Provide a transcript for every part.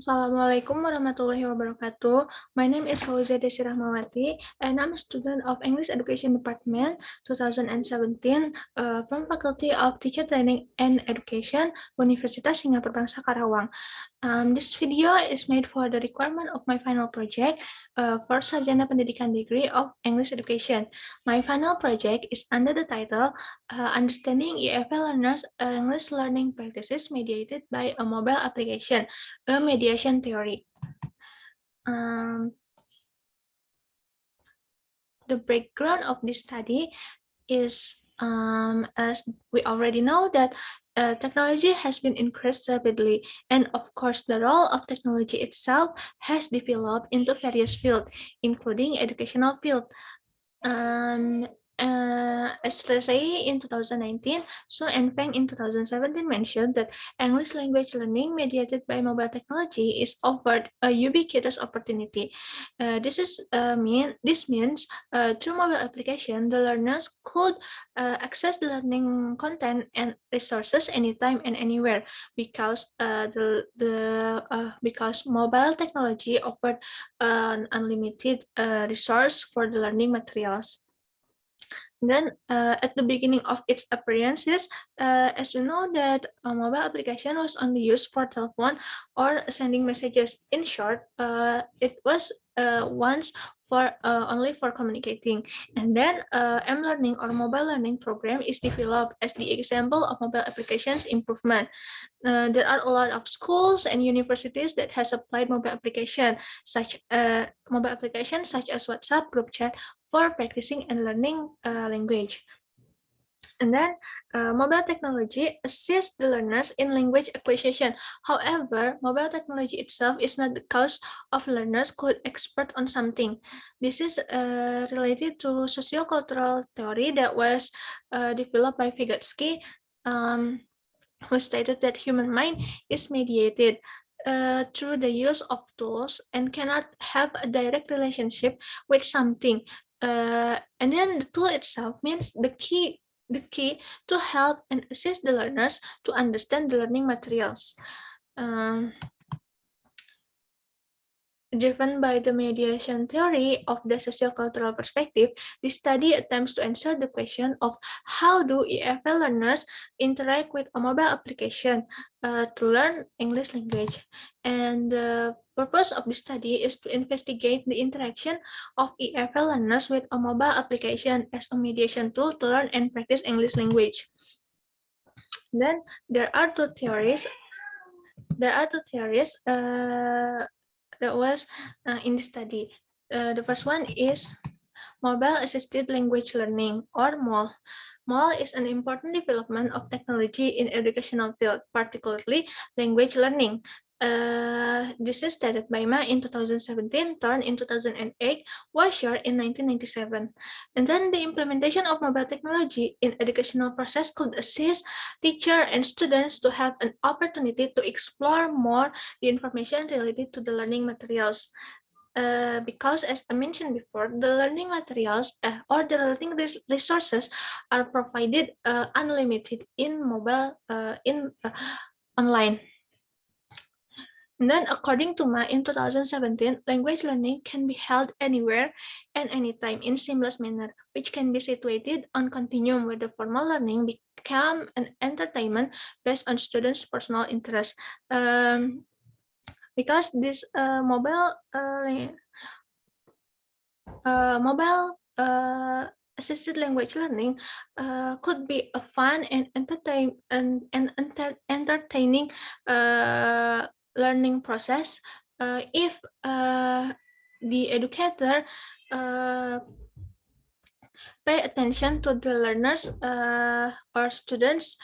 Assalamualaikum warahmatullahi wabarakatuh. My name is Fauzia Desi and I'm a student of English Education Department 2017 from Faculty of Teacher Training and Education, Universitas Singapura Bangsa Karawang. This video is made for the requirement of my final project for Sarjana Pendidikan Degree of English Education. My final project is under the title Understanding EFL Learners English Learning Practices Mediated by a Mobile Application, a Mediation Theory. The background of this study is, as we already know, that technology has been increased rapidly, and of course the role of technology itself has developed into various fields, including educational field. As let's say in 2019, so Feng in 2017 mentioned that English language learning mediated by mobile technology is offered a ubiquitous opportunity. This means through mobile application, the learners could access the learning content and resources anytime and anywhere because because mobile technology offered an unlimited resource for the learning materials. Then at the beginning of its appearances, as you know that a mobile application was only used for telephone or sending messages. In short, it was once for only for communicating. And then M-learning or mobile learning program is developed as the example of mobile applications improvement. There are a lot of schools and universities that has applied mobile applications such as WhatsApp group chat for practicing and learning language. And then mobile technology assists the learners in language acquisition. However, mobile technology itself is not the cause of learners could expert on something. This is related to sociocultural theory that was developed by Vygotsky, who stated that human mind is mediated through the use of tools and cannot have a direct relationship with something. And then the tool itself means the key to help and assist the learners to understand the learning materials. Driven by the mediation theory of the sociocultural perspective, this study attempts to answer the question of how do EFL learners interact with a mobile application to learn English language. And the purpose of the study is to investigate the interaction of EFL learners with a mobile application as a mediation tool to learn and practice English language. Then there are two theories. That was in the study. The first one is Mobile Assisted Language Learning, or MAL. MAL is an important development of technology in educational field, particularly language learning. This is stated by Ma in 2017, Thorn in 2008, Washer in 1997. And then the implementation of mobile technology in educational process could assist teachers and students to have an opportunity to explore more the information related to the learning materials. Because as I mentioned before, the learning materials or the learning resources are provided unlimited in mobile online. And then according to Ma in 2017, language learning can be held anywhere and anytime in seamless manner, which can be situated on continuum where the formal learning become an entertainment based on students' personal interest. Because this mobile assisted language learning could be a fun and entertaining learning process if the educator pay attention to the learners or students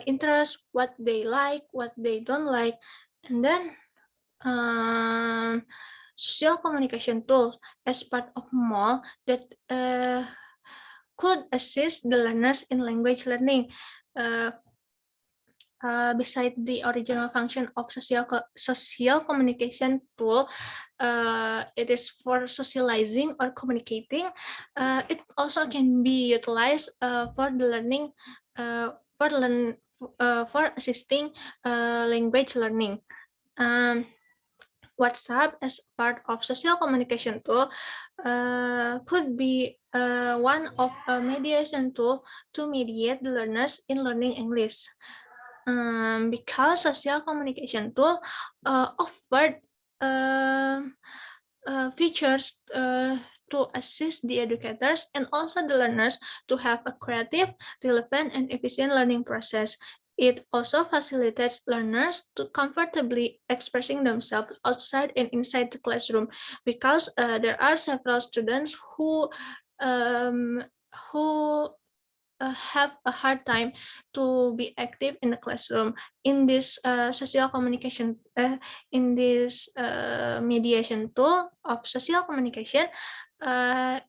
interest, what they like, what they don't like, and then social communication tools as part of MOL that could assist the learners in language learning. Beside the original function of social communication tool, it is for socializing or communicating. It also can be utilized for the learning, for assisting language learning. WhatsApp as part of social communication tool could be one of a mediation tool to mediate the learners in learning English. Because social communication tool offered um, features to assist the educators and also the learners to have a creative, relevant, and efficient learning process. It also facilitates learners to comfortably expressing themselves outside and inside the classroom because there are several students um, who have a hard time to be active in the classroom in this social communication in this mediation tool of social communication.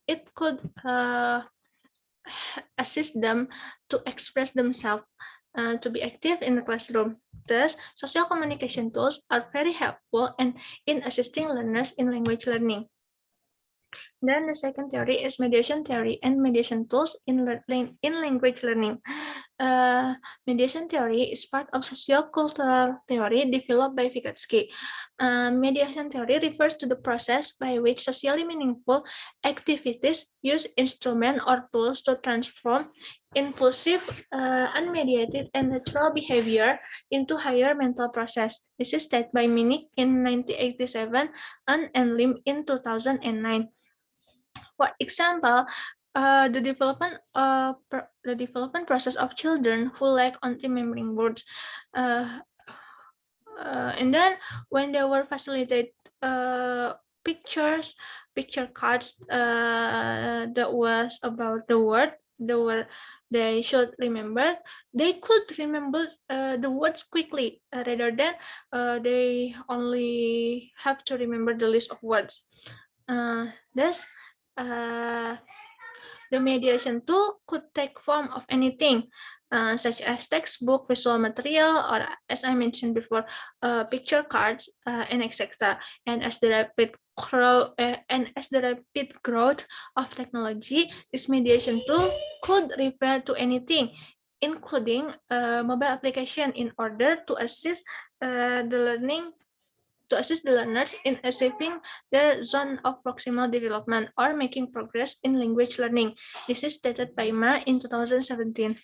It could assist them to express themselves, to be active in the classroom. Thus, social communication tools are very helpful and in assisting learners in language learning. Then the second theory is mediation theory and mediation tools in language learning. Mediation theory is part of sociocultural theory developed by Vygotsky. Mediation theory refers to the process by which socially meaningful activities use instruments or tools to transform impulsive, unmediated, and natural behavior into higher mental process. This is stated by Minik in 1987 and Lim in 2009. For example, the development process of children who lack on remembering words, uh, and then when they were facilitated uh, pictures, picture cards that was about the word they should remember, they could remember the words quickly rather than they only have to remember the list of words. Thus, uh, the mediation tool could take form of anything, such as textbook, visual material, or as I mentioned before, picture cards, and etc. And as the rapid growth of technology, this mediation tool could refer to anything, including mobile application, in order to assist the learning to assist the learners in achieving their zone of proximal development or making progress in language learning. This is stated by Ma in 2017.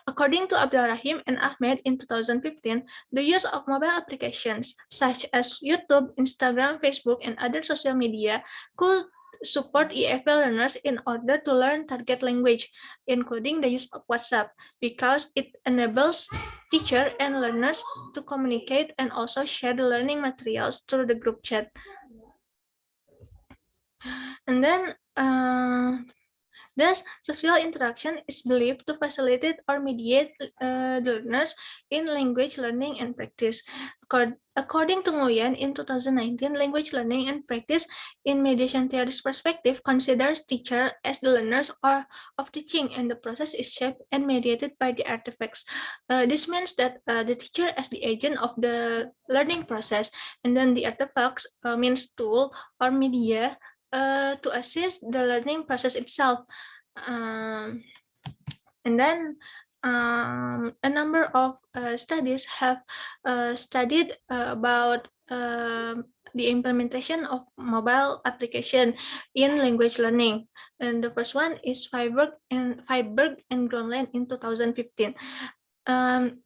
According to Abdul Rahim and Ahmed in 2015, the use of mobile applications such as YouTube, Instagram, Facebook, and other social media could support EFL learners in order to learn target language, including the use of WhatsApp, because it enables teachers and learners to communicate and also share the learning materials through the group chat. And then thus, social interaction is believed to facilitate or mediate the learners in language learning and practice. According to Nguyen in 2019, language learning and practice in mediation theory's perspective considers teacher as the learners or of teaching, and the process is shaped and mediated by the artifacts. This means that the teacher as the agent of the learning process, and then the artifacts means tool or media to assist the learning process itself. Um, and then a number of studies have studied about the implementation of mobile application in language learning. And the first one is Freiberg and Gronland in 2015. Um,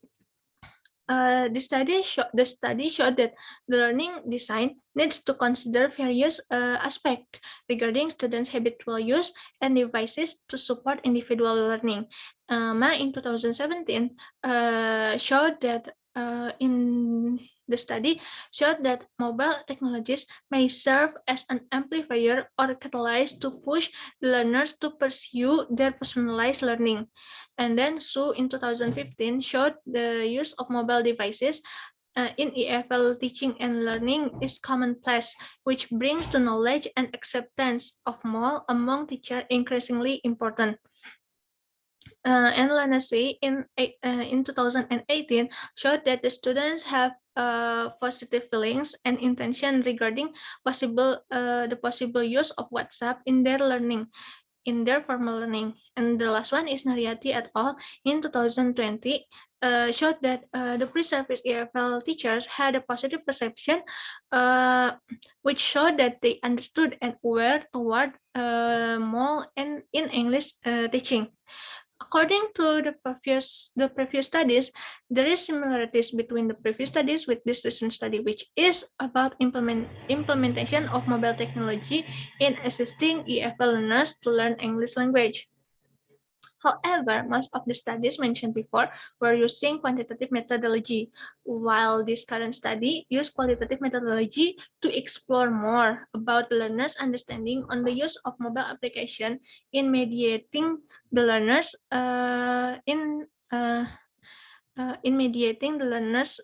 the study showed that the learning design needs to consider various aspects regarding students' habitual use and devices to support individual learning. Ma in 2017 showed that in the study showed that mobile technologies may serve as an amplifier or catalyst to push the learners to pursue their personalized learning. And then Su in 2015 showed the use of mobile devices in EFL teaching and learning is commonplace, which brings the knowledge and acceptance of MOL among teachers increasingly important. And Lanasi in 2018 showed that the students have positive feelings and intention regarding the possible use of WhatsApp in their learning, in their formal learning. And the last one is Nariati et al. In 2020. showed that the pre-service EFL teachers had a positive perception, which showed that they understood and were toward more in English teaching. According to the previous studies, there is similarities between the previous studies with this recent study, which is about implementation of mobile technology in assisting EFL learners to learn English language. However, most of the studies mentioned before were using quantitative methodology, while this current study used qualitative methodology to explore more about the learner's understanding on the use of mobile application in mediating the learners in mediating the learners'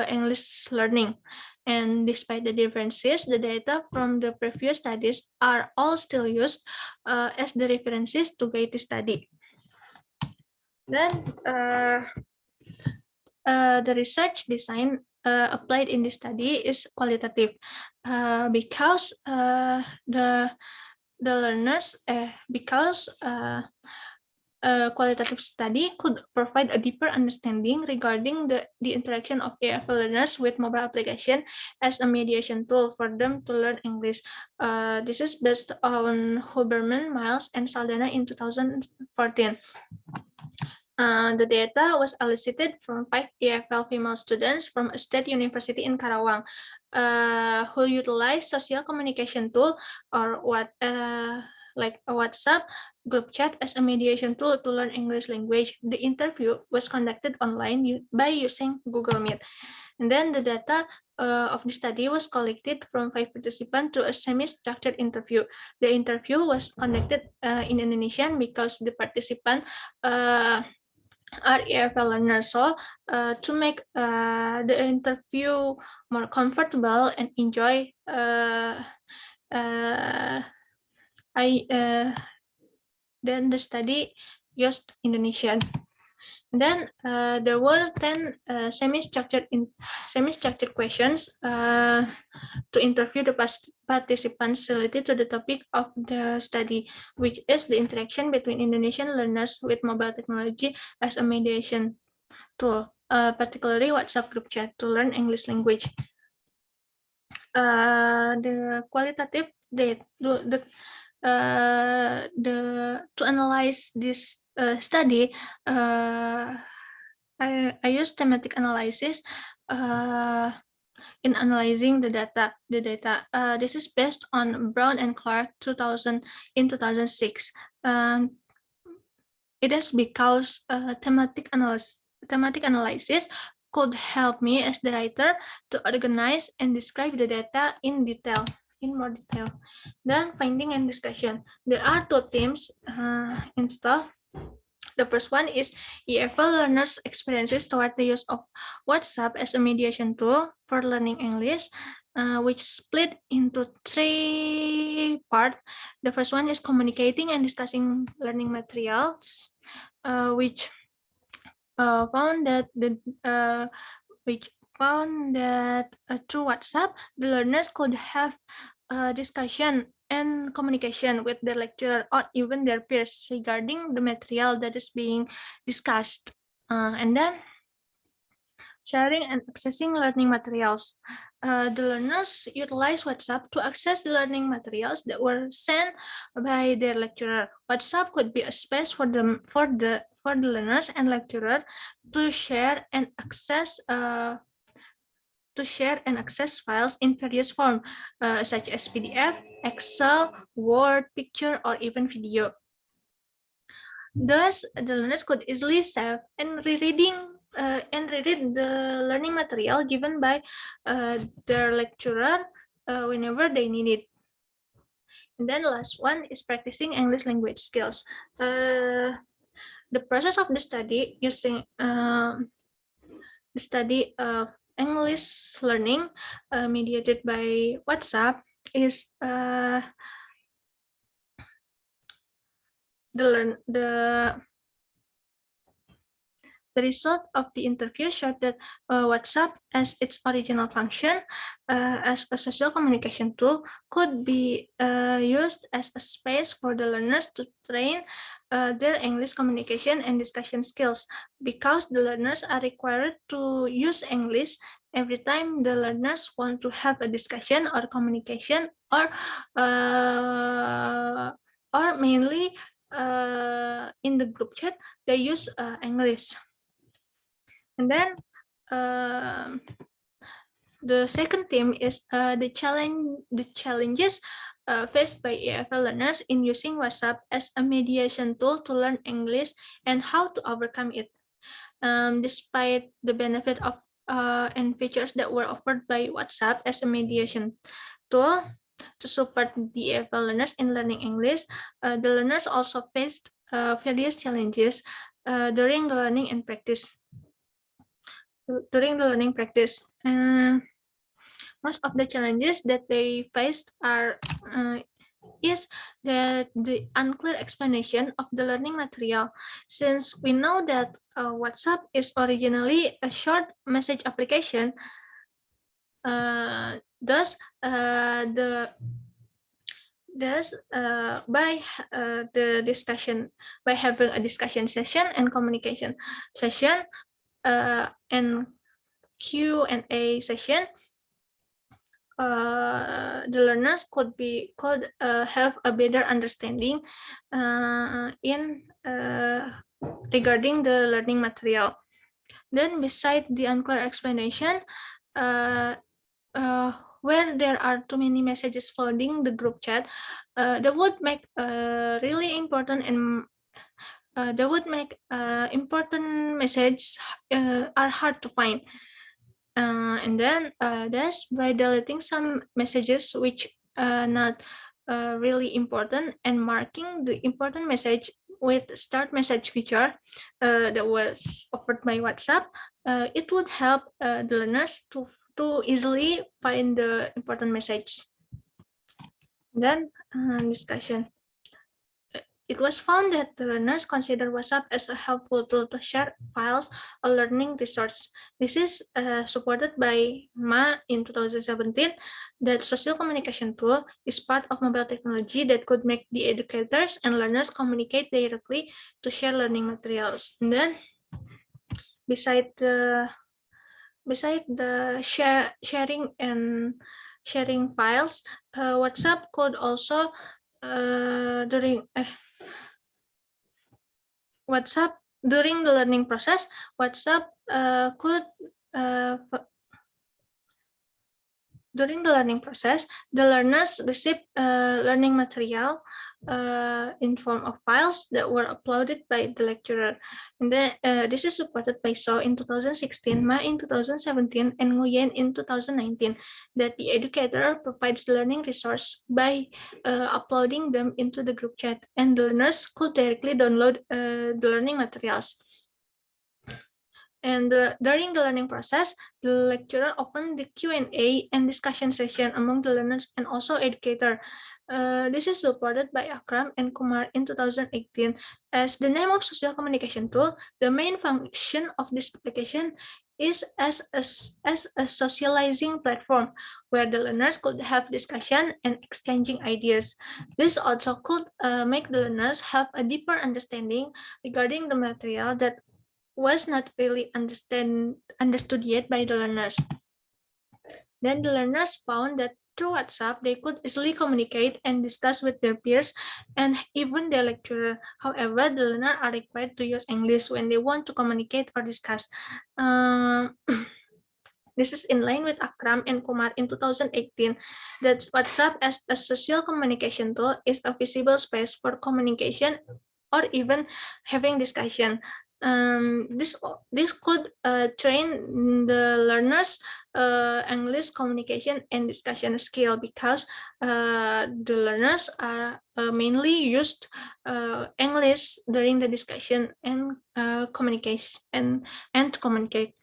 English learning. And despite the differences, the data from the previous studies are all still used as the references to guide the study. Then the research design applied in this study is qualitative because the learners because a qualitative study could provide a deeper understanding regarding the interaction of EFL learners with mobile application as a mediation tool for them to learn English. This is based on Huberman, Miles, and Saldana in 2014. The data was elicited from 5 EFL female students from a state university in Karawang who utilized social communication tool or like a WhatsApp group chat as a mediation tool to learn English language. The interview was conducted online by using Google Meet. And then the data of the study was collected from 5 participants to a semi-structured interview. The interview was conducted in Indonesian because the participants are EFL learners. So to make the interview more comfortable and enjoy, then the study used Indonesian. Then there were 10 semi-structured questions to interview the participants related to the topic of the study, which is the interaction between Indonesian learners with mobile technology as a mediation tool, particularly WhatsApp group chat to learn English language. The qualitative data, to analyze this study, I use thematic analysis in analyzing the data. This is based on Brown and Clark 2006. It is because thematic analysis could help me as the writer to organize and describe the data in more detail. Then finding and discussion. There are 2 themes in total. The first one is EFL learners' experiences toward the use of WhatsApp as a mediation tool for learning English, which split into 3 parts. The first one is communicating and discussing learning materials, which found that through WhatsApp, the learners could have discussion and communication with the lecturer or even their peers regarding the material that is being discussed. And then sharing and accessing learning materials. The learners utilize WhatsApp to access the learning materials that were sent by their lecturer. WhatsApp could be a space for the learners and lecturer to share and access files in various forms, such as PDF, Excel, Word, picture, or even video. Thus, the learners could easily save and reread the learning material given by their lecturer whenever they need it. And then the last one is practicing English language skills. The process of the study using the study of English learning mediated by WhatsApp is the result of the interview showed that WhatsApp, as its original function as a social communication tool, could be used as a space for the learners to train their English communication and discussion skills because the learners are required to use English every time the learners want to have a discussion or communication uh, or mainly in the group chat they use English. And then um the second theme is the challenges faced by EFL learners in using WhatsApp as a mediation tool to learn English and how to overcome it. Despite the benefit of and features that were offered by WhatsApp as a mediation tool to support the EFL learners in learning English, the learners also faced various challenges during the learning and practice. During the learning practice. Most of the challenges that they faced are is the unclear explanation of the learning material. Since we know that WhatsApp is originally a short message application, thus the by the discussion by having a discussion session and communication session and Q&A session, the learners could have a better understanding in regarding the learning material. Then, beside the unclear explanation, uh, where there are too many messages flooding the group chat, that would make really important and that would make important messages are hard to find. And then that's by deleting some messages which not really important and marking the important message with start message feature that was offered by WhatsApp. It would help the learners to easily find the important message. Then discussion. It was found that the learners consider WhatsApp as a helpful tool to share files or learning resources. This is supported by Ma in 2017, that social communication tool is part of mobile technology that could make the educators and learners communicate directly to share learning materials. And then, beside the sharing and sharing files, WhatsApp could also during WhatsApp during the learning process, WhatsApp could uh, during the learning process, the learners receive learning material in form of files that were uploaded by the lecturer. And then this is supported by So in 2016, Ma in 2017, and Nguyen in 2019, that the educator provides the learning resource by uploading them into the group chat, and the learners could directly download the learning materials. And during the learning process, the lecturer opened the Q&A and discussion session among the learners and also educator. This is supported by Akram and Kumar in 2018. As the name of social communication tool, the main function of this application is as a socializing platform where the learners could have discussion and exchanging ideas. This also could make the learners have a deeper understanding regarding the material that was not really understood yet by the learners. Then the learners found that through WhatsApp, they could easily communicate and discuss with their peers and even their lecturer. However, the learners are required to use English when they want to communicate or discuss. This is in line with Akram and Kumar in 2018, that WhatsApp as a social communication tool is a visible space for communication or even having discussion. This could train the learners English communication and discussion skill because the learners are mainly used English during the discussion and communication and to communicate.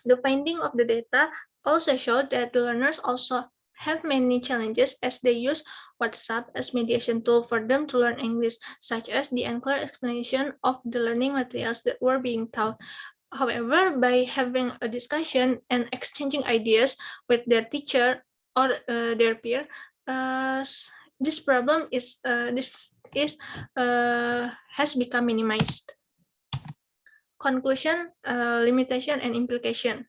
The finding of the data also showed that the learners also have many challenges as they use WhatsApp as mediation tool for them to learn English, such as the unclear explanation of the learning materials that were being taught. However, by having a discussion and exchanging ideas with their teacher or their peer, this problem is has become minimized. Conclusion, limitation, and implication.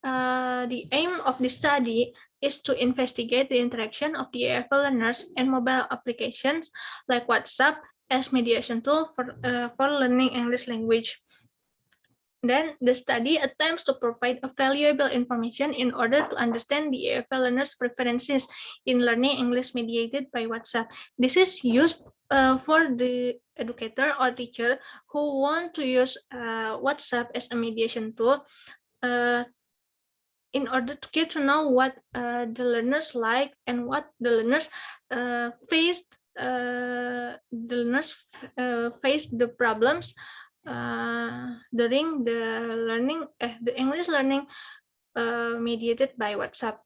The aim of the study is to investigate the interaction of the EFL learners and mobile applications like WhatsApp as mediation tool for learning English language. Then the study attempts to provide a valuable information in order to understand the EFL learners' preferences in learning English mediated by WhatsApp. This is used for the educator or teacher who want to use WhatsApp as a mediation tool uh, in order to get to know what the learners like and what the learners faced. Face the problems during the English learning mediated by WhatsApp.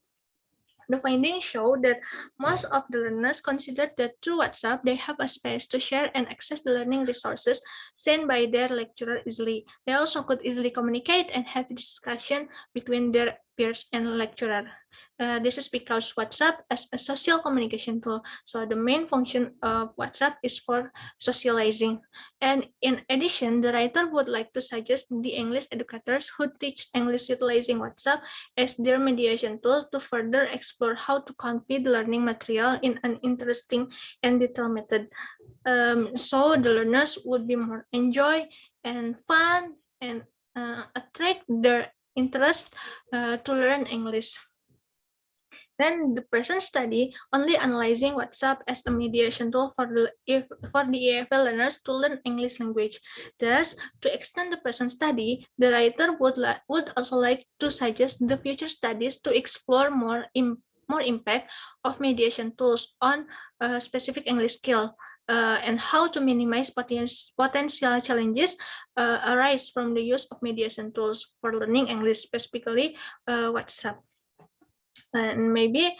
The findings show that most of the learners consider that through WhatsApp, they have a space to share and access the learning resources sent by their lecturer easily. They also could easily communicate and have discussion between their peers and lecturer. This is because WhatsApp as a social communication tool. So the main function of WhatsApp is for socializing. And in addition, the writer would like to suggest the English educators who teach English utilizing WhatsApp as their mediation tool to further explore how to convey the learning material in an interesting and detailed method. So the learners would be more enjoy and fun and attract their interest to learn English. Then the present study only analyzing WhatsApp as a mediation tool for the EFL learners to learn English language. Thus, to extend the present study, the writer would also like to suggest the future studies to explore more impact of mediation tools on a specific English skill. And how to minimize potential challenges arise from the use of mediation tools for learning English, specifically WhatsApp. And maybe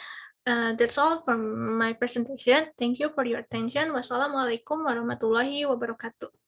that's all from my presentation. Thank you for your attention. Wassalamualaikum warahmatullahi wabarakatuh.